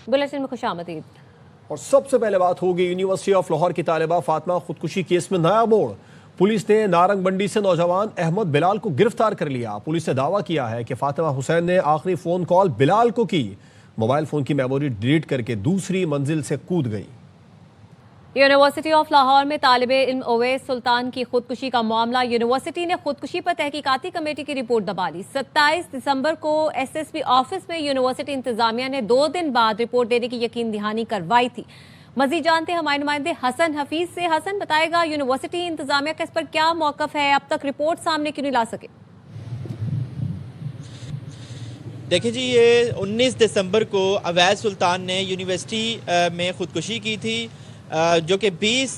Bulletin में खुशामदीद। और सबसे पहले बात होगी यूनिवर्सिटी ऑफ लाहौर की तालिबा फातिमा खुदकुशी केस में नया मोड़। पुलिस ने नारंग मंडी से नौजवान अहमद बिलाल को गिरफ्तार कर लिया। पुलिस ने दावा किया है कि फातिमा हुसैन ने आखिरी फोन कॉल बिलाल को की। मोबाइल फोन की मेमोरी डिलीट करके दूसरी मंजिल से कूद गई। यूनिवर्सिटी ऑफ लाहौर में तालिबे इल्म ओवैस सुल्तान की खुदकुशी का मामला। यूनिवर्सिटी ने खुदकुशी पर तहकीकाती कमेटी की रिपोर्ट दबा ली। 27 दिसंबर को एसएसपी ऑफिस में यूनिवर्सिटी इंतजामिया ने 2 दिन बाद रिपोर्ट देने की यकीन दहानी करवाई थी। मजीद जानते हैं हमारे नुमाइंदे हसन हफीज से। हसन, बताएगा यूनिवर्सिटी इंतजामिया का इस पर क्या मौकफ है, अब तक रिपोर्ट सामने क्यों नहीं ला सके? देखिए जी, ये 19 दिसंबर को अवैस सुल्तान ने यूनिवर्सिटी में खुदकुशी की थी, जो कि 20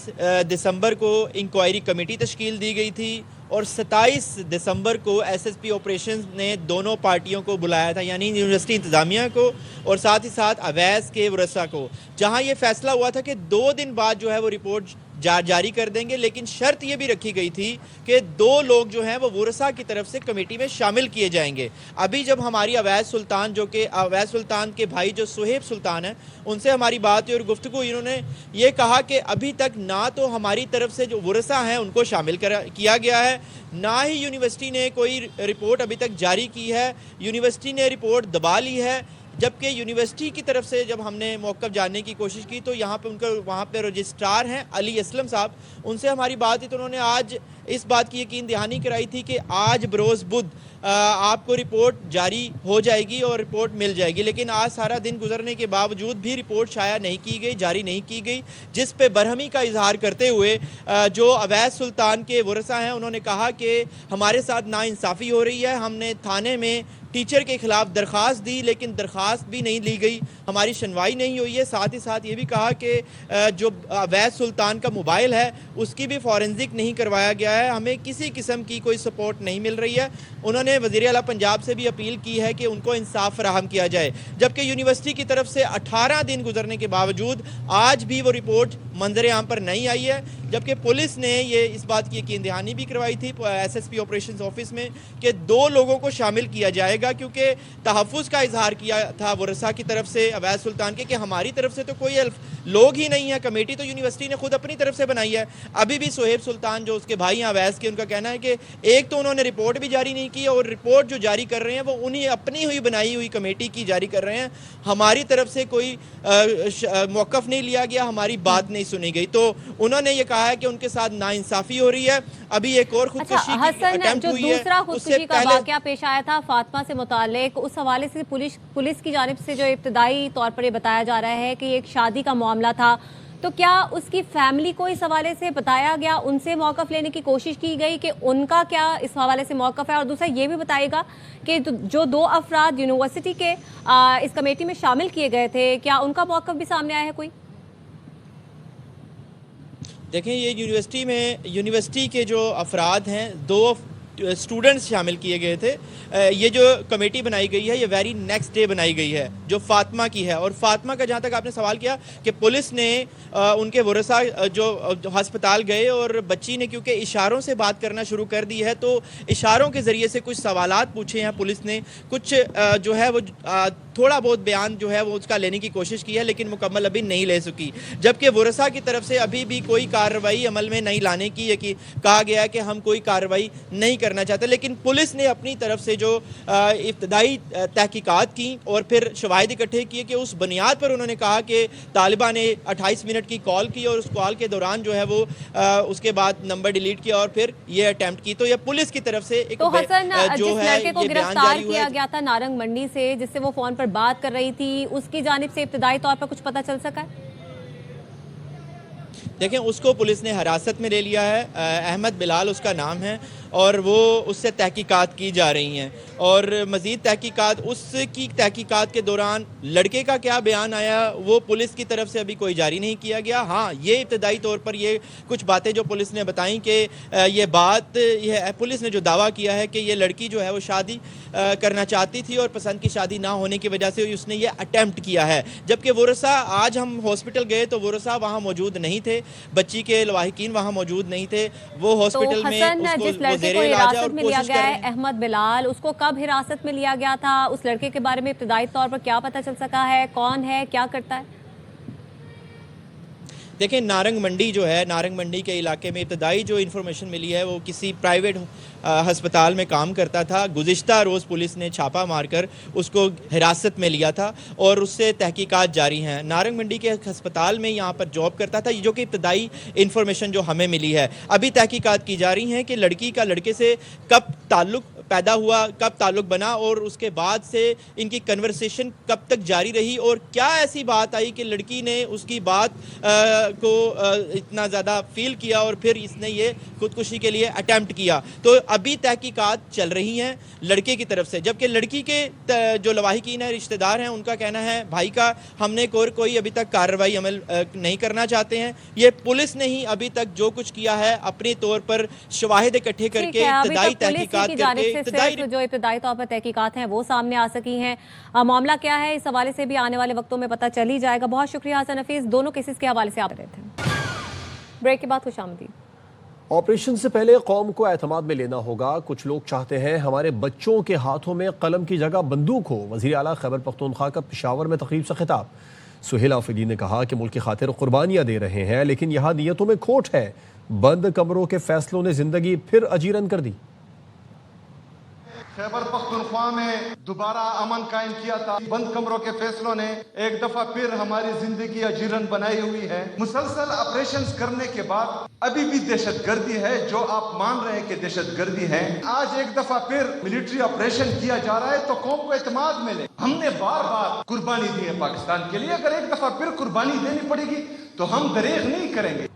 दिसंबर को इंक्वायरी कमेटी तश्कील दी गई थी और 27 दिसंबर को एसएसपी ऑपरेशंस ने दोनों पार्टियों को बुलाया था, यानी यूनिवर्सिटी इंतज़ामिया को और साथ ही साथ अवैस के वरसा को, जहां ये फैसला हुआ था कि 2 दिन बाद जो है वो रिपोर्ट जारी कर देंगे। लेकिन शर्त ये भी रखी गई थी कि 2 लोग जो हैं वो वरसा की तरफ से कमेटी में शामिल किए जाएंगे। अभी जब हमारी अवैस सुल्तान, जो कि अवैस सुल्तान के भाई जो सुहेब सुल्तान हैं, उनसे हमारी बात हुई और गुफ्तगू, इन्होंने ये कहा कि अभी तक ना तो हमारी तरफ से जो वरसा हैं उनको शामिल किया गया है, ना ही यूनिवर्सिटी ने कोई रिपोर्ट अभी तक जारी की है। यूनिवर्सिटी ने रिपोर्ट दबा ली है। जबकि यूनिवर्सिटी की तरफ से जब हमने मौक़िफ़ जानने की कोशिश की तो यहाँ पे उनका वहाँ पे रजिस्ट्रार हैं अली असलम साहब, उनसे हमारी बात हुई तो उन्होंने आज इस बात की यकीन दहानी कराई थी कि आज बरोज़ बुध आपको रिपोर्ट जारी हो जाएगी और रिपोर्ट मिल जाएगी। लेकिन आज सारा दिन गुजरने के बावजूद भी रिपोर्ट शाया नहीं की गई, जारी नहीं की गई, जिस पे बरहमी का इजहार करते हुए जो अवैस सुल्तान के वरसा हैं उन्होंने कहा कि हमारे साथ नाइंसाफ़ी हो रही है। हमने थाने में टीचर के खिलाफ दरख्वास्त दी लेकिन दरख्वास्त भी नहीं ली गई, हमारी सुनवाई नहीं हुई है। साथ ही साथ ये भी कहा कि जो अवैस सुल्तान का मोबाइल है उसकी भी फॉरेंसिक नहीं करवाया गया है, हमें किसी किस्म की कोई सपोर्ट नहीं मिल रही है। उन्होंने वज़ीर आला पंजाब से भी अपील की है कि उनको इंसाफ फराहम किया जाए। जबकि यूनिवर्सिटी की तरफ से 18 दिन गुजरने के बावजूद आज भी वो रिपोर्ट मंजर आम पर नहीं आई है। जबकि पुलिस ने ये इस बात की यकीन दहानी भी करवाई थी एसएसपी ऑपरेशंस ऑफिस में कि 2 लोगों को शामिल किया जाएगा, क्योंकि तहफ़्फ़ुज़ का इजहार किया था वरसा की तरफ से अवैस सुल्तान के कि हमारी तरफ से तो कोई लोग ही नहीं है, कमेटी तो यूनिवर्सिटी ने खुद अपनी तरफ से बनाई है। अभी भी सुहेब सुल्तान जो उसके भाई हैं अवैस के, उनका कहना है कि एक तो उन्होंने रिपोर्ट भी जारी नहीं की और रिपोर्ट जो जारी कर रहे हैं वो उन्हीं अपनी हुई बनाई हुई कमेटी की जारी कर रहे हैं। हमारी तरफ से कोई मौक़िफ़ नहीं लिया गया, हमारी बात नहीं सुनी गई। तो उन्होंने ये कहा है कि उनके साथ नाइंसाफ़ी हो रही है। अभी एक और खुदकुशी की अटेम्प्ट हुई है। दूसरा खुदकुशी का वाक़या पेश आया था फातिमा से मुताल्लिक, उस हवाले से पुलिस की जानिब से जो इब्तिदाई तौर पर ये बताया जा रहा है कि एक शादी का मामला था, तो क्या उसकी फैमिली को इस हवाले से बताया गया, उनसे मौक़िफ़ लेने की कोशिश की गई कि उनका क्या इस हवाले से मौक़िफ़ है? और दूसरा ये भी बताएगा कि जो 2 अफराद यूनिवर्सिटी के इस कमेटी में शामिल किए गए थे, क्या उनका मौक़िफ़ भी सामने आया है कोई? देखें, ये यूनिवर्सिटी के जो अफराद हैं, 2 स्टूडेंट्स शामिल किए गए थे। ये जो कमेटी बनाई गई है ये वेरी नेक्स्ट डे बनाई गई है जो फातिमा की है। और फातिमा का जहाँ तक आपने सवाल किया कि पुलिस ने उनके वरसा जो हस्पताल गए और बच्ची ने क्योंकि इशारों से बात करना शुरू कर दी है तो इशारों के ज़रिए से कुछ सवालात पूछे हैं पुलिस ने, कुछ जो है वो थोड़ा बहुत बयान जो है वो उसका लेने की कोशिश की है लेकिन मुकम्मल अभी नहीं ले सकी। जबकि वरसा की तरफ से अभी भी कोई कार्रवाई अमल में नहीं लाने की कहा गया है कि हम कोई कार्रवाई नहीं करना चाहते। लेकिन पुलिस ने अपनी तरफ से जो इब्तदाई तहकीकात की और फिर शवाहिद इकट्ठे किए कि उस बुनियाद पर उन्होंने कहा कि तालिबा ने 28 मिनट की कॉल की और उस कॉल के दौरान जो है वो उसके बाद नंबर डिलीट किया और फिर ये अटेम्प्ट की। तो ये पुलिस की तरफ से एक तो हसन, जो जिस है लड़के को ये बयान गिरफ्तार जारी हुआ किया है। गया था नारंग मंडी से, जिससे वो फोन पर बात कर रही थी, उसकी जानिब से इब्तिदाई तौर पर कुछ पता चल सका है? देखें, उसको पुलिस ने हिरासत में ले लिया है, अहमद बिलाल उसका नाम है और वो उससे तहकीकात की जा रही हैं और मज़ीद तहकीकात उसकी तहकीकात के दौरान लड़के का क्या बयान आया वो पुलिस की तरफ से अभी कोई जारी नहीं किया गया। हाँ, ये इब्तदाई तौर पर ये कुछ बातें जो पुलिस ने बताई कि ये पुलिस ने जो दावा किया है कि ये लड़की जो है वो शादी करना चाहती थी और पसंद की शादी ना होने की वजह से उसने ये अटेम्प्ट किया है। जबकि वरसा, आज हम हॉस्पिटल गए तो वरसा वहाँ मौजूद नहीं थे, बच्ची के लवाहिकीन वहाँ मौजूद नहीं थे, वो हॉस्पिटल में उसको लड़के को हिरासत में लिया गया है अहमद बिलाल, उसको कब हिरासत में लिया गया था? उस लड़के के बारे में इब्तदाई तौर पर क्या पता चल सका है? कौन है, क्या करता है? देखिए, नारंग मंडी जो है, नारंग मंडी के इलाके में इब्तदाई जो इन्फॉर्मेशन मिली है वो किसी प्राइवेट हस्पताल में काम करता था। गुज़िश्ता रोज़ पुलिस ने छापा मारकर उसको हिरासत में लिया था और उससे तहकीकात जारी हैं। नारंग मंडी के हस्पताल में यहाँ पर जॉब करता था, जो कि इब्तदाई इन्फॉर्मेशन जो हमें मिली है। अभी तहकीकात की जा रही हैं कि लड़की का लड़के से कब ताल्लुक़ पैदा हुआ, कब ताल्लुक़ बना और उसके बाद से इनकी कन्वर्सेशन कब तक जारी रही और क्या ऐसी बात आई कि लड़की ने उसकी बात को इतना ज़्यादा फील किया और फिर इसने ये खुदकुशी के लिए अटेम्प्ट किया। तो अभी तहकीकात चल रही हैं लड़के की तरफ से, जबकि लड़की के जो लवाहिकीन है, रिश्तेदार हैं, उनका कहना है भाई का हमने कोई अभी तक कार्रवाई अमल नहीं करना चाहते हैं। ये पुलिस ने ही अभी तक जो कुछ किया है अपने तौर पर शवाहिद इकट्ठे करके इब्तदाई तहकीकात करके जो इब्तदाई तौर पर तहकीकात हैं वो सामने आ सकी हैं। मामला क्या है इस हवाले से भी आने वाले वक्तों में पता चल ही जाएगा। बहुत शुक्रिया हसन हफीज, दोनों केसेस के हवाले से आप रहे थे। ब्रेक के बाद खुशामदीद। ऑपरेशन से पहले कौम को एतमाद में लेना होगा। कुछ लोग चाहते हैं हमारे बच्चों के हाथों में कलम की जगह बंदूक हो। वज़ीर आला खैबर पख्तूनख्वा का पेशावर में तकरीब से खिताब। सुहेल आफरीदी ने कहा कि मुल्क की खातिर कुर्बानियां दे रहे हैं, लेकिन यहाँ नीयतों में खोट है। बंद कमरों के फैसलों ने जिंदगी फिर अजीरन कर दी। खैबर पख्तूनख्वा में दोबारा अमन कायम किया था। बंद कमरों के फैसलों ने एक दफा फिर हमारी जिंदगी अजीरन बनाई हुई है। मुसलसल ऑपरेशंस करने के बाद अभी भी दहशतगर्दी है, जो आप मान रहे हैं कि दहशतगर्दी है। आज एक दफा फिर मिलिट्री ऑपरेशन किया जा रहा है तो कौम को एतमाद मिले। हमने बार बार कुर्बानी दी है पाकिस्तान के लिए, अगर एक दफा फिर कुर्बानी देनी पड़ेगी तो हम दरेग नहीं करेंगे।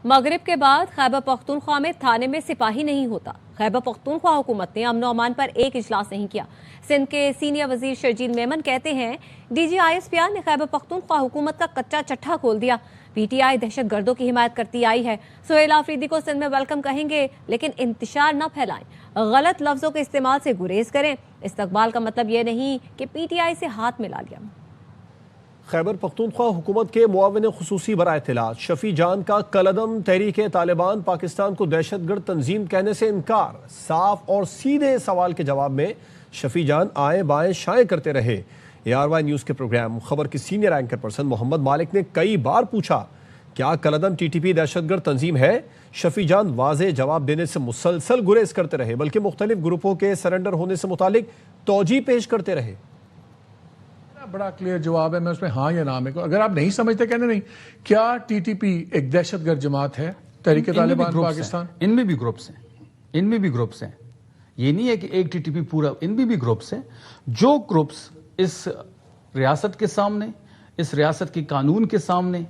मगरिब के बाद खैबर पख्तूनख्वा में थाने में सिपाही नहीं होता। खैबर पख्तूनख्वा हुकूमत ने अमन अमान पर एक इजलास नहीं किया। सिंध के सीनियर वजीर शर्जील मेमन कहते हैं DGISPR ने खैबर पख्तूनख्वा हुकूमत का कच्चा चट्ठा खोल दिया। PTI दहशत गर्दों की हिमायत करती आई है। सुहेल आफरीदी को सिंध में वेलकम कहेंगे, लेकिन इंतशार न फैलाएं, गलत लफ्जों के इस्तेमाल से गुरेज करें। इस्तकबाल का मतलब ये नहीं कि PTI से हाथ मिला लिया। खैबर पख्तूनख्वा हुकूमत के मुआविन खुसूसी बराए इत्तलात शफी जान का कलदम तहरीक तालिबान पाकिस्तान को दहशतगर्द तंजीम कहने से इनकार। साफ और सीधे सवाल के जवाब में शफी जान आए बाएं शाएं करते रहे। ARY न्यूज़ के प्रोग्राम खबर की सीनियर एंकर पर्सन मोहम्मद मालिक ने कई बार पूछा, क्या कलदम TTP दहशतगर्द तंजीम है? शफी जान वाज़े जवाब देने से मुसलसल गुरेज करते रहे, बल्कि मुख्तलिफ ग्रुपों के सरेंडर होने से मुतालिक तौजी पेश करते रहे। बड़ा क्लियर जवाब है, मैं उसमें हाँ या ना में। अगर आप नहीं समझते कहने नहीं। क्या TTP एक दहशतगर्द जमात है? तहरीक तालिबान पाकिस्तान, इनमें भी ग्रुप्स हैं, इनमें भी ग्रुप्स हैं। ये नहीं है कि एक TTP पूरा, इनमें भी ग्रुप्स हैं। जो ग्रुप्स इस रियासत के सामने, इस रियासत के कानून के सामने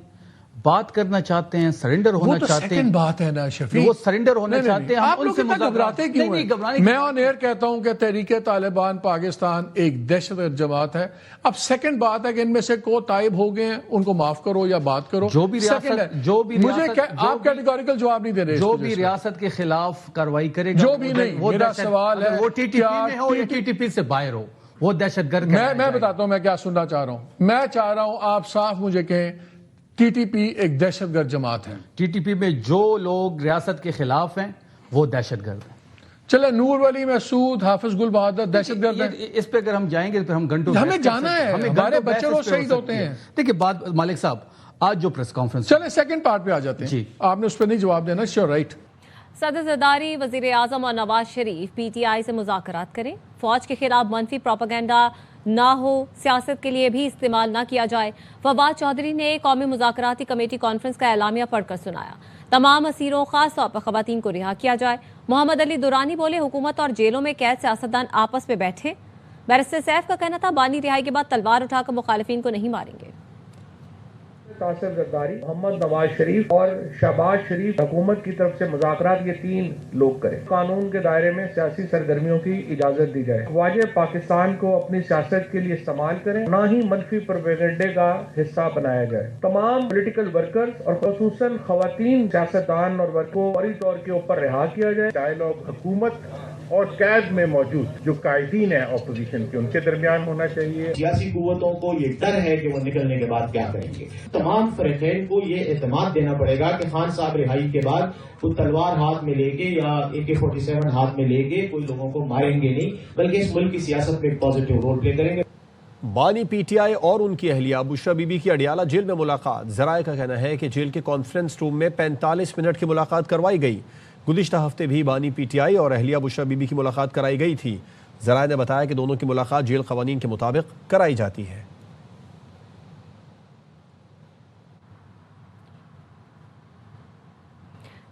बात करना चाहते हैं, सरेंडर होना चाहते हैं, बात है ना शफी, वो सरेंडर होना चाहते हैं। आप लोग कितना घबराते क्यों हैं? मैं ऑन एयर कहता हूं कि तहरीक तालिबान पाकिस्तान एक दहशतगर्द जमात है। अब सेकंड बात है कि इनमें से को ताइब हो गए हैं, उनको माफ करो या बात करो। जो भी रियासत, मुझे आप कैटेगोरिकल जवाब नहीं दे रहे। जो भी रियासत के खिलाफ कार्रवाई करेगा, जो भी नहीं, मेरा सवाल है वो TTP में हो या TTP से बाहर हो, वो दहशतगर्द। मैं बताता हूं मैं क्या सुनना चाह रहा हूं। मैं चाह रहा हूं आप साफ मुझे कहें TTP एक दहशतगर्द जमात है। TTP में जो लोग रियासत के खिलाफ हैं वो दहशतगर्द हैं। चले नूर वली महसूद हाफिज गुल बहादुर दहशतगर्द है। इस पे अगर हम जाएंगे तो हम घंटों, हमें जाना है, हमारे बच्चे रोज शहीद होते हैं। देखिए बात मालिक साहब, आज जो प्रेस कॉन्फ्रेंस, चले सेकंड पार्ट पे आ जाते हैं जी। आपने उस पर नहीं जवाब देना। Sure right. सदर ज़रदारी, वज़ीर आज़म और नवाज शरीफ PTI से मुज़ाकरात करें। फौज के खिलाफ मनफी प्रोपेगेंडा ना हो, सियासत के लिए भी इस्तेमाल ना किया जाए। फवाद चौधरी ने कौमी मुज़ाकराती कमेटी कॉन्फ्रेंस का एलामिया पढ़कर सुनाया। तमाम असीरों, खास तौर पर खवातीन को रिहा किया जाए। मोहम्मद अली दुरानी बोले, हुकूमत और जेलों में कैद सियासतदान आपस में बैठे। बैरिस्टर सैफ का कहना था, बानी रिहाई के बाद तलवार उठाकर मुखालिफिन को नहीं मारेंगे। तासिर जरदारी, मोहम्मद नवाज शरीफ और शहबाज शरीफ हुकूमत की तरफ से मुज़ाकरात ये 3 लोग करें। कानून के दायरे में सियासी सरगर्मियों की इजाजत दी जाए। ख्वाजा पाकिस्तान को अपनी सियासत के लिए इस्तेमाल करें, ना ही मनफी प्रोपेगेंडे का हिस्सा बनाया जाए। तमाम पॉलिटिकल वर्कर्स और खुसूसन खवातीन सियासतदान और वर्क को फौरी तौर के ऊपर रिहा किया जाए। डायलॉग हुकूमत اور قید میں موجود جو قائدین ہیں اپوزیشن کے ان کے درمیان ہونا چاہیے. سیاسی قوتوں کو یہ ڈر ہے کہ وہ نکلنے کے بعد کیا کریں گے. تمام فریقین کو یہ اعتماد دینا پڑے گا کہ خان صاحب رہائی کے بعد کوئی تلوار ہاتھ میں لے کے یا AK-47 ہاتھ میں لے کے کوئی لوگوں کو ماریں گے نہیں، بلکہ اس ملک کی سیاست میں ایک پازیٹیو رول پلے کریں گے. بانی PTI اور ان کی اہلیہ بشرا بی بی کی اڈیالہ جیل میں ملاقات. ذرائع کا کہنا ہے کہ جیل کے کانفرنس روم میں 45 منٹ کی ملاقات کروائی گئی. گزشتہ ہفتے بھی بانی PTI اور اہلیہ بشرا بی بی کی ملاقات کرائی گئی تھی. ذرائع نے بتایا کہ دونوں کی ملاقات جیل قوانین کے مطابق کرائی جاتی ہے.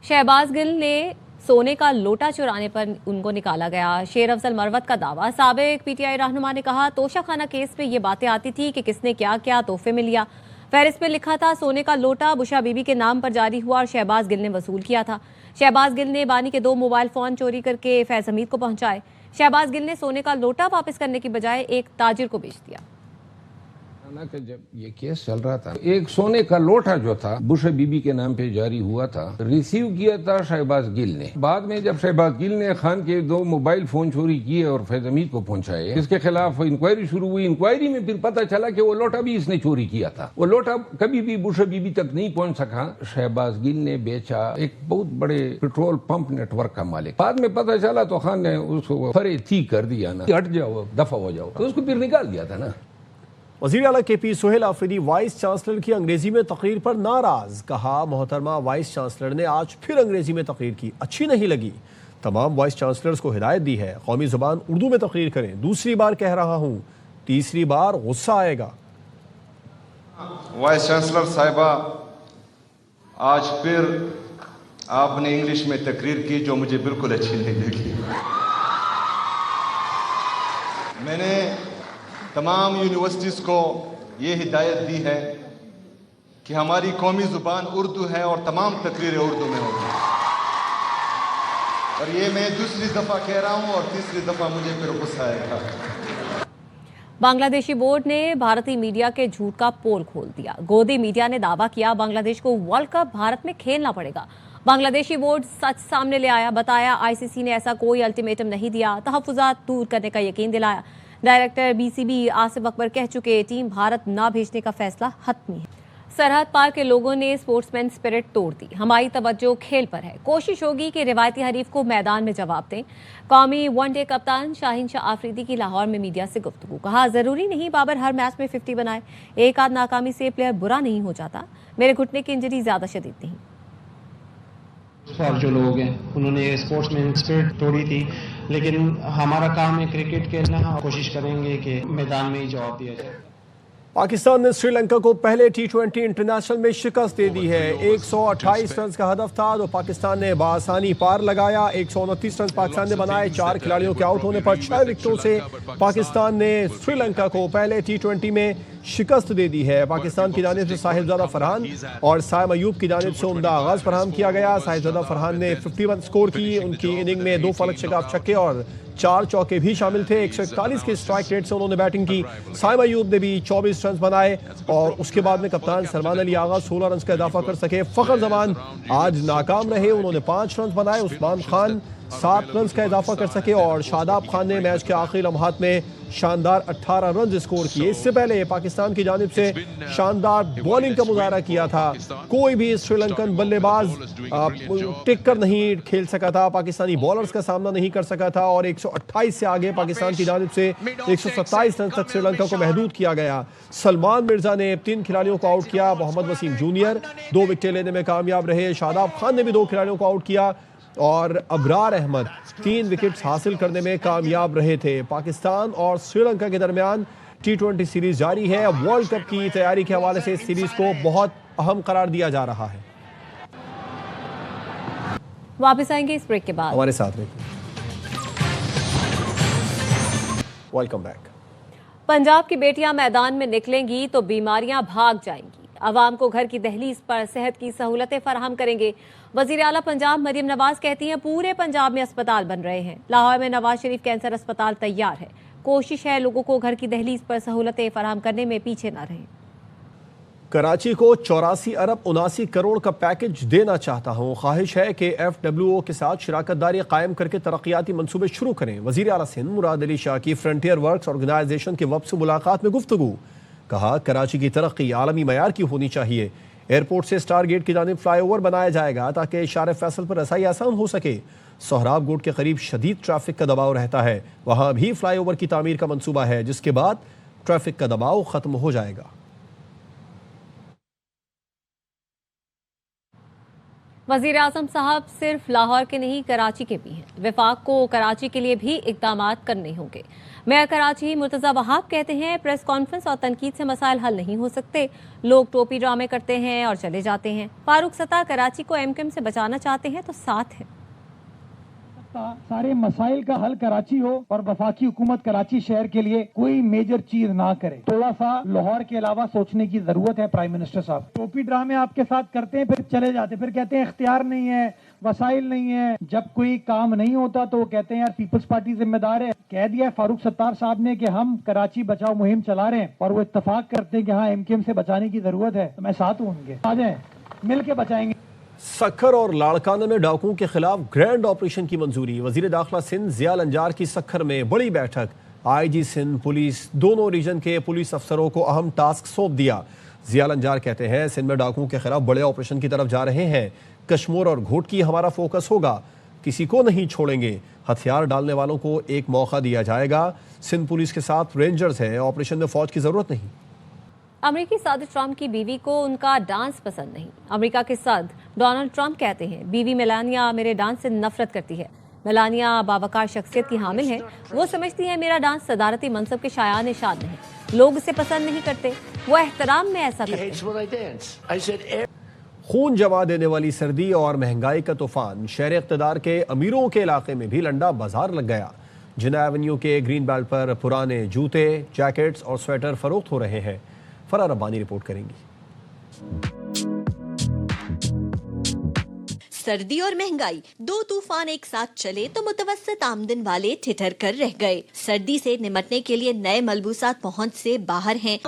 شہباز گل نے سونے کا لوٹا چرانے پر ان کو نکالا گیا. شیر افضل مروت کا دعویٰ. سابق PTI رہنما نے کہا توشہ خانہ کیس میں یہ باتیں آتی تھی کہ کس نے کیا کیا تحفے میں لیا. فہرست میں لکھا تھا سونے کا لوٹا بشرا بی بی کے نام پر جاری ہوا اور شہباز گل نے وصول کیا تھا. شہباز گل نے بانی کے 2 موبائل فون چوری کر کے فیض حمید کو پہنچائے. شہباز گل نے سونے کا لوٹا واپس کرنے کی بجائے ایک تاجر کو بیچ دیا. کہ جب یہ کیس چل رہا تھا ایک سونے کا لوٹا جو تھا بشرا بی بی کے نام پہ جاری ہوا تھا ریسیو کیا تھا شہباز گل نے. بعد میں جب شہباز گل نے خان کے 2 موبائل فون چوری کیے اور فیض حمید کو پہنچائے اس کے خلاف انکوائری شروع ہوئی. انکوائری میں پھر پتہ چلا کہ وہ لوٹا بھی اس نے چوری کیا تھا. وہ لوٹا کبھی بھی بشرا بی بی تک نہیں پہنچ سکا. شہباز گل نے بیچا ایک بہت بڑے پیٹرول پمپ نیٹ ورک کا مالک. بعد میں پتہ چلا تو خان نے اس کو فرے تھی کر دیا نا ہٹ جاؤ دفع ہو جاؤ تو اس کو پھر نکال دیا تھا نا. وزیر اعلیٰ KP Sohail Afridi vice chancellor کی انگریزی میں تقریر پر ناراض. کہا محترمہ وائس چانسلر نے آج پھر انگریزی میں تقریر کی, اچھی نہیں لگی. تمام وائس چانسلرز کو ہدایت دی ہے قومی زبان اردو میں تقریر کریں. دوسری بار کہہ رہا ہوں, تیسری بار غصہ آئے گا. وائس چانسلر صاحبہ آج پھر آپ نے انگلش میں تقریر کی جو مجھے بالکل اچھی نہیں لگی. میں نے تمام یونیورسٹیز کو یہ ہدایت دی ہے کہ ہماری قومی زبان اردو ہے اور تمام تقریریں اردو میں ہوگی. اور یہ میں دوسری دفعہ کہہ رہا ہوں اور تیسری دفعہ مجھے پھر غصہ آئے گا. بنگلہ دیشی بورڈ نے بھارتی میڈیا کے جھوٹ کا پول کھول دیا. گودی میڈیا نے دعویٰ کیا بنگلہ دیش کو ورلڈ کپ بھارت میں کھیلنا پڑے گا. بنگلہ دیشی بورڈ سچ سامنے لے آیا. بتایا ICC نے ایسا کوئی الٹیمیٹم نہیں دیا. تحفظات دور کرنے کا یقین دلایا. ڈائریکٹر BCB آصف اکبر کہہ چکے ٹیم بھارت نہ بھیجنے کا فیصلہ حتمی ہے. سرحد پار کے لوگوں نے اسپورٹس مین اسپرٹ توڑ دی. ہماری توجہ کھیل پر ہے. کوشش ہوگی کہ روایتی حریف کو میدان میں جواب دیں. قومی ون ڈے کپتان شاہین شاہ آفریدی کی لاہور میں میڈیا سے گفتگو. کہا ضروری نہیں بابر ہر میچ میں 50 بنائے. ایک آدھ ناکامی سے پلیئر برا نہیں ہو جاتا. میرے گھٹنے کی انجری زیادہ شدید نہیں. جو لوگ ہیں انہوں نے اسپورٹس مین اسپرٹ توڑی تھی, لیکن ہمارا کام ہے کرکٹ کھیلنا. کوشش کریں گے کہ میدان میں ہی جواب دیا جائے. پاکستان نے سری لنکا کو پہلے T20 انٹرنیشنل میں شکست دے دی ہے. 128 رنز کا ہدف تھا تو پاکستان نے بآسانی پار لگایا. 129 رنز پاکستان نے بنائے. 4 کھلاڑیوں کے آؤٹ ہونے پر 6 وکٹوں سے پاکستان نے سری لنکا کو پہلے T20 میں شکست دے دی ہے. پاکستان کی جانب سے صاحب زادہ فرحان اور سائم ایوب کی جانب سے عمدہ آغاز فراہم کیا گیا. صاحب زادہ فرحان نے 51 سکور کی. ان کی اننگ میں 2 فلک شگاف چھکے اور 4 چوکے بھی شامل تھے. 141 کے اسٹرائک ریٹ سے انہوں نے بیٹنگ کی. سائم ایوب نے بھی 24 رنز بنائے اور اس کے بعد میں کپتان سلمان علی آغا 16 رنز کا اضافہ کر سکے. فخر زمان آج ناکام رہے. انہوں نے 5 رنز بنائے. عثمان خان 7 رنز کا اضافہ کر سکے اور شاداب خان نے میچ کے آخری لمحات میں شاندار 18 رنز اسکور کیے. اس سے پہلے پاکستان کی جانب سے شاندار بولنگ کا مظاہرہ کیا تھا. کوئی بھی سری لنکن بلے باز ٹک کر نہیں کھیل سکا تھا. پاکستانی بولرز کا سامنا نہیں کر سکا تھا اور 128 سے آگے پاکستان کی جانب سے 127 رنز تک سری لنکا کو محدود کیا گیا. سلمان مرزا نے 3 کھلاڑیوں کو آؤٹ کیا. محمد وسیم جونیئر 2 وکٹیں لینے میں کامیاب رہے. شاداب خان نے بھی 2 کھلاڑیوں کو آؤٹ کیا اور ابرار احمد 3 وکٹس حاصل کرنے میں کامیاب رہے تھے. پاکستان اور سری لنکا کے درمیان T20 سیریز جاری ہے. ورلڈ کپ کی تیاری کے حوالے سے اس سیریز کو بہت اہم قرار دیا جا رہا ہے. واپس آئیں گے اس بریک کے بعد. ہمارے ساتھ رہیے. Welcome back. پنجاب کی بیٹیاں میدان میں نکلیں گی تو بیماریاں بھاگ جائیں گی. عوام کو گھر کی دہلیز پر صحت کی سہولتیں فراہم کریں گے. وزیر اعلیٰ پنجاب مریم نواز کہتی ہیں پورے پنجاب میں اسپتال بن رہے ہیں. لاہور میں نواز شریف کینسر اسپتال تیار ہے. کوشش ہے لوگوں کو گھر کی دہلیز پر سہولتیں فراہم کرنے میں پیچھے نہ رہیں. कराची को 84 अरब 79 करोड़ का पैकेज देना चाहता हूँ। ख्वाहिश है कि FWO के साथ शराकतदारी कायम करके तरक्याती मंसूबे शुरू करें। वज़ीर आला सिंध मुराद अली शाह की फ्रंटियर वर्क्स ऑर्गेनाइजेशन के वफ़द से मुलाकात में गुफ्तगू। कहा कराची की तरक्की आलमी मयार की होनी चाहिए। एयरपोर्ट से स्टार गेट की जानिब फ्लाईओवर बनाया जाएगा ताकि शार फैसल पर रसाई आसान हो सके। सोहराब गोट के करीब शदीद ट्रैफिक का दबाव रहता है, वहाँ भी फ्लाईओवर की तामीर का मंसूबा है जिसके बाद ट्रैफिक का दबाव ख़त्म हो जाएगा। वज़ीर आज़म साहब सिर्फ लाहौर के नहीं कराची के भी हैं। वफाक को कराची के लिए भी इक़दामात करने होंगे। मेयर कराची मुर्तज़ा वहाब कहते हैं प्रेस कॉन्फ्रेंस और तनकीद से मसाइल हल नहीं हो सकते। लोग टोपी ड्रामे करते हैं और चले जाते हैं। फारूक सत्तार कराची को MKM से बचाना चाहते हैं तो साथ है। सारे मसाइल का हल कराची हो और वफाकी हुकूमत कराची शहर के लिए कोई मेजर चीज ना करे। थोड़ा सा लाहौर के अलावा सोचने की जरूरत है। प्राइम मिनिस्टर साहब टोपी ड्रामे आपके साथ करते हैं, फिर चले जाते हैं, फिर कहते हैं इख्तियार नहीं है, वसाइल नहीं है। जब कोई काम नहीं होता तो वो कहते हैं यार पीपल्स पार्टी जिम्मेदार है। कह दिया है फारूक सत्तार साहब ने कि हम कराची बचाओ मुहिम चला रहे हैं और वो इत्तफाक करते हैं कि हाँ MKM से बचाने की जरूरत है, तो मैं साथ हूँ उनके। आ जाए मिल के बचाएंगे। सक्खर और लाड़काना में डाकुओं के खिलाफ ग्रैंड ऑपरेशन की मंजूरी। वजीर दाखिला सिंध ज़िया लंजार की सक्खर में बड़ी बैठक। IG सिंध पुलिस दोनों रीजन के पुलिस अफसरों को अहम टास्क सौंप दिया। ज़िया लंजार कहते हैं सिंध में डाकुओं के खिलाफ बड़े ऑपरेशन की तरफ जा रहे हैं। कश्मीर और घोटकी हमारा फोकस होगा, किसी को नहीं छोड़ेंगे। हथियार डालने वालों को एक मौका दिया जाएगा। सिंध पुलिस के साथ रेंजर्स हैं, ऑपरेशन में फौज की जरूरत नहीं। अमेरिकी सदर ट्रंप की बीवी को उनका डांस पसंद नहीं। अमेरिका के सदर डोनाल्ड ट्रंप कहते हैं बीवी मेलानिया मेरे डांस से नफरत करती है। मेलानिया बावकार शख्सियत की हामिल है। वो समझती है मेरा डांस सदारती मनसब के शायान निशान है, लोग इसे पसंद नहीं करते, वो एहतराम में ऐसा करते हैं। खून जमा देने वाली सर्दी और महंगाई का तूफान शहर इक़्तिदार के अमीरों के इलाके में भी लंडा बाजार लग गया। जिन्ना एवेन्यू के ग्रीन बेल्ट पर पुराने जूते, जैकेट्स और स्वेटर फरोख्त हो रहे हैं। फरा रब्बानी रिपोर्ट करेंगी। सर्दी और महंगाई दो तूफान एक साथ चले तो मुतवस्सित आमदन वाले ठिठर कर रह गए। सर्दी से निमटने के लिए नए मलबूसात पहुंच से बाहर हैं।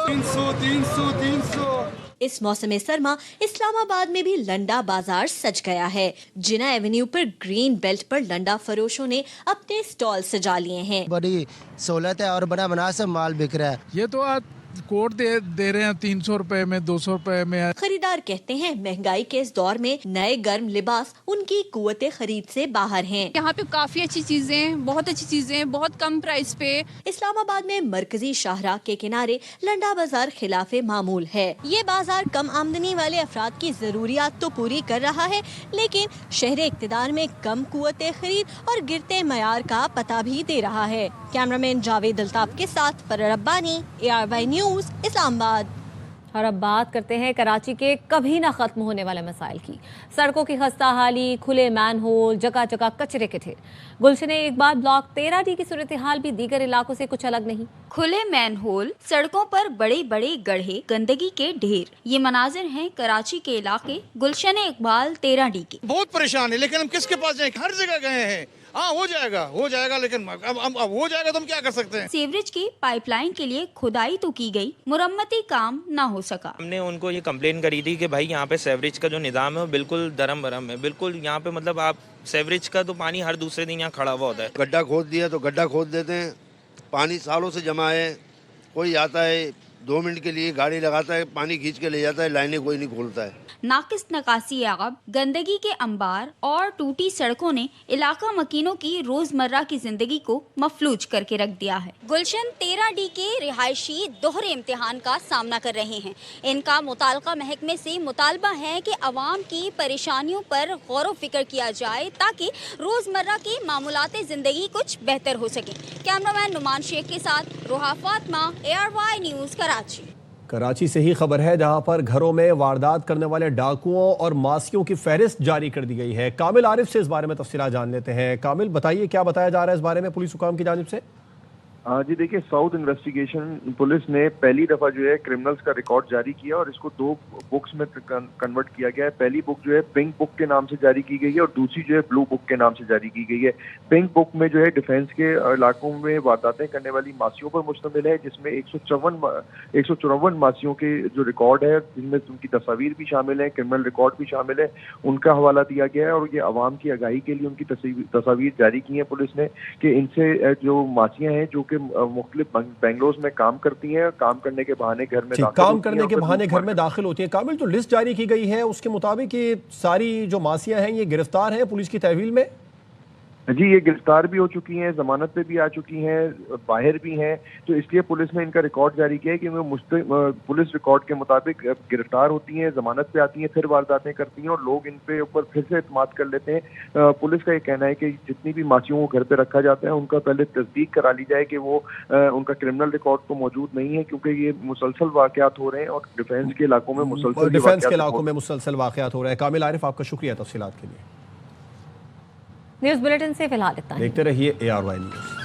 300 इस मौसम सरमा इस्लामाबाद में भी लंडा बाजार सज गया है। जिना एवेन्यू पर ग्रीन बेल्ट पर लंडा फरोशों ने अपने स्टॉल सजा लिए हैं। बड़ी सहूलत है और बड़ा मुनासिब माल बिक रहा है। ये तो आज कोट दे रहे हैं 300 रुपए में, 200 रुपए में। खरीदार कहते हैं महंगाई के इस दौर में नए गर्म लिबास उनकी कुव्वत खरीद से बाहर हैं। यहाँ पे काफी अच्छी चीजें, बहुत अच्छी चीजें, बहुत कम प्राइस पे। इस्लामाबाद में मरकजी शाहराह के किनारे लंडा बाजार खिलाफे मामूल है। ये बाजार कम आमदनी वाले अफराद की जरूरियात तो पूरी कर रहा है, लेकिन शहर इक़्तिदार में कम कुव्वत खरीद और गिरते मयार का पता भी दे रहा है। कैमरामैन जावेद अल्ताफ के साथ फरा रब्बानी, ARY न्यूज़, इस्लामाबाद। और अब बात करते हैं कराची के कभी ना खत्म होने वाले मसाइल की। सड़कों की खस्ता हाली, खुले मैन होल, जगह जगह कचरे के ढेर। गुलशन इकबाल ब्लॉक 13D की सूरत हाल भी दीगर इलाकों से कुछ अलग नहीं। खुले मैन होल, सड़कों पर बड़े बड़े गड्ढे, गंदगी के ढेर, ये मनाजिर हैं कराची के इलाके गुलशन इकबाल 13D के। बहुत परेशान है, लेकिन हम किसके पास जाएं? हर जगह गए हैं। हाँ हो जाएगा, लेकिन अब हो जाएगा तो हम क्या कर सकते हैं। सीवरेज की पाइपलाइन के लिए खुदाई तो की गई, मुरम्मती काम ना हो सका। हमने उनको ये कंप्लेन करी थी कि भाई यहाँ पे सीवरेज का जो निज़ाम है वो बिल्कुल दरम बरम है। बिल्कुल यहाँ पे मतलब आप सीवरेज का तो पानी हर दूसरे दिन यहाँ खड़ा हुआ होता है। गड्ढा खोद दिया तो गड्ढा खोद देते हैं, पानी सालों से जमा है। कोई आता है 2 मिनट के लिए गाड़ी लगाता है, पानी खींच के ले जाता है, लाइनें कोई नहीं खोलता है। नाकिस नकासी आगब, गंदगी के अंबार और टूटी सड़कों ने इलाका मकीनों की रोजमर्रा की जिंदगी को मफलूज करके रख दिया है। गुलशन 13D के रिहायशी दोहरे इम्तिहान का सामना कर रहे हैं। इनका मुताल्लिका महकमे से मुतालबा है कि अवाम की परेशानियों पर गौर व फिक्र किया जाए ताकि रोजमर्रा की मामूलाते जिंदगी कुछ बेहतर हो सके। कैमरामैन नुमान शेख के साथ रोहा फातिमा, ARY न्यूज़ कराची। कराची से ही खबर है जहां पर घरों में वारदात करने वाले डाकुओं और मासियों की फहरिस्त जारी कर दी गई है। कामिल आरिफ से इस बारे में तफसीलात जान लेते हैं। कामिल बताइए क्या बताया जा रहा है इस बारे में पुलिस हुकाम की जानिब से। جی دیکھیے، ساؤتھ انویسٹیگیشن پولیس نے پہلی دفعہ جو ہے کرمنلز کا ریکارڈ جاری کیا اور اس کو 2 بکس میں کنورٹ کیا گیا ہے. پہلی بک جو ہے پنک بک کے نام سے جاری کی گئی ہے اور دوسری جو ہے بلو بک کے نام سے جاری کی گئی ہے. پنک بک میں جو ہے ڈیفینس کے علاقوں میں وارداتیں کرنے والی ماسیوں پر مشتمل ہے، جس میں 154 ماسیوں کے جو ریکارڈ ہے، جن میں ان کی تصاویر بھی شامل ہیں، کرمنل ریکارڈ بھی شامل ہے، ان کا حوالہ دیا گیا ہے. اور یہ عوام کی آگاہی کے لیے ان کی تصاویر جاری کی ہیں پولیس نے کہ ان سے جو ماسیاں ہیں جو کہ مختلف بنگلوز میں کام کرتی ہیں، کام کرنے کے بہانے گھر میں داخل ہوتی ہیں. کامل، جو لسٹ جاری کی گئی ہے اس کے مطابق یہ ساری جو ماسیاں ہیں یہ گرفتار ہیں پولیس کی تحویل میں؟ جی، یہ گرفتار بھی ہو چکی ہیں، ضمانت پہ بھی آ چکی ہیں، باہر بھی ہیں. تو اس لیے پولیس نے ان کا ریکارڈ جاری کیا ہے کہ وہ پولیس ریکارڈ کے مطابق گرفتار ہوتی ہیں، ضمانت پہ آتی ہیں، پھر وارداتیں کرتی ہیں اور لوگ ان پہ اوپر پھر سے اعتماد کر لیتے ہیں. پولیس کا یہ کہنا ہے کہ جتنی بھی ماسیوں کو گھر پہ رکھا جاتا ہے ان کا پہلے تصدیق کرا لی جائے کہ وہ ان کا کرمنل ریکارڈ تو موجود نہیں ہے، کیونکہ یہ مسلسل واقعات ہو رہے ہیں اور ڈیفینس کے علاقوں میں مسلسل واقعات ہو رہے ہیں. کامل عارف، آپ کا شکریہ تفصیلات کے لیے. نیوز بلیٹن سے فی الحال اتنا ہی. دیکھتے رہیے ARY نیوز.